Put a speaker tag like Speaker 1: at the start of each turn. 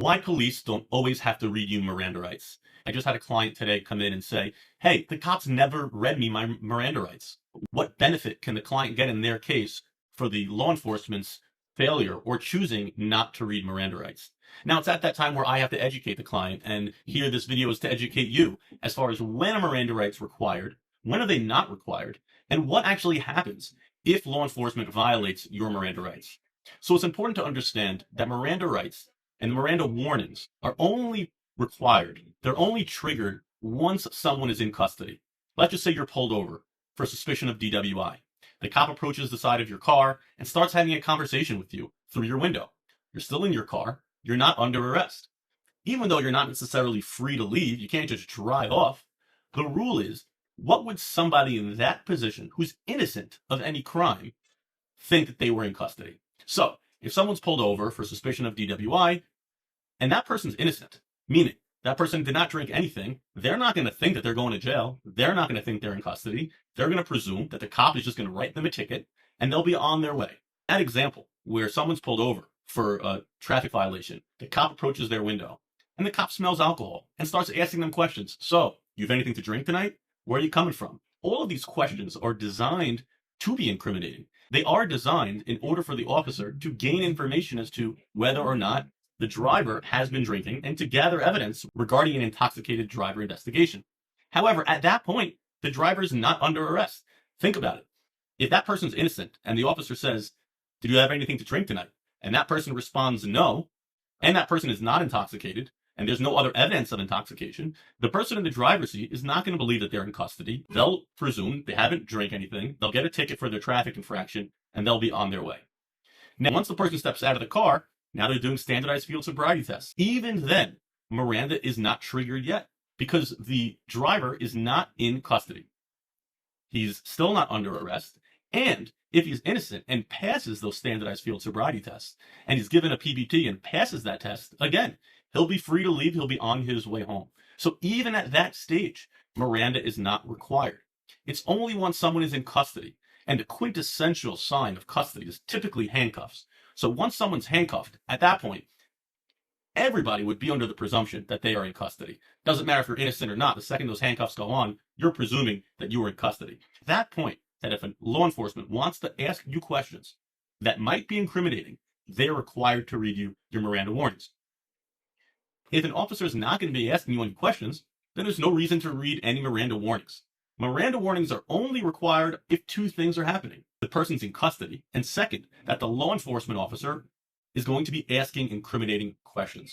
Speaker 1: Why police don't always have to read you Miranda rights. I just had a client today come in and say, hey, the cops never read me my Miranda rights. What benefit can the client get in their case for the law enforcement's failure or choosing not to read Miranda rights? Now, it's at that time where I have to educate the client, and here this video is to educate you as far as when a Miranda rights required, when are they not required, and what actually happens if law enforcement violates your Miranda rights. So it's important to understand that Miranda rights and Miranda warnings are only required, they're only triggered once someone is in custody. Let's just say you're pulled over for suspicion of DWI. The cop approaches the side of your car and starts having a conversation with you through your window. You're still in your car, you're not under arrest. Even though you're not necessarily free to leave, you can't just drive off. The rule is, what would somebody in that position who's innocent of any crime think that they were in custody? So, if someone's pulled over for suspicion of DWI, and that person's innocent, meaning that person did not drink anything, they're not going to think that they're going to jail. They're not going to think they're in custody. They're going to presume that the cop is just going to write them a ticket, and they'll be on their way. That example, where someone's pulled over for a traffic violation, the cop approaches their window, and the cop smells alcohol and starts asking them questions. So, you have anything to drink tonight? Where are you coming from? All of these questions are designed to be incriminating. They are designed in order for the officer to gain information as to whether or not the driver has been drinking and to gather evidence regarding an intoxicated driver investigation. However, at that point, the driver is not under arrest. Think about it. If that person's innocent and the officer says, did you have anything to drink tonight? And that person responds no, and that person is not intoxicated, and there's no other evidence of intoxication, the person in the driver's seat is not going to believe that they're in custody. They'll presume they haven't drank anything. They'll get a ticket for their traffic infraction, and they'll be on their way. Now, once the person steps out of the car, now they're doing standardized field sobriety tests. Even then, Miranda is not triggered yet because the driver is not in custody. He's still not under arrest. And if he's innocent and passes those standardized field sobriety tests, and he's given a PBT and passes that test, again, he'll be free to leave. He'll be on his way home. So even at that stage, Miranda is not required. It's only once someone is in custody. And the quintessential sign of custody is typically handcuffs. So once someone's handcuffed, at that point, everybody would be under the presumption that they are in custody. Doesn't matter if you're innocent or not. The second those handcuffs go on, you're presuming that you are in custody. At that point, that if a law enforcement wants to ask you questions that might be incriminating, they're required to read you your Miranda warnings. If an officer is not going to be asking you any questions, then there's no reason to read any Miranda warnings. Miranda warnings are only required if two things are happening. The person's in custody, and second, that the law enforcement officer is going to be asking incriminating questions.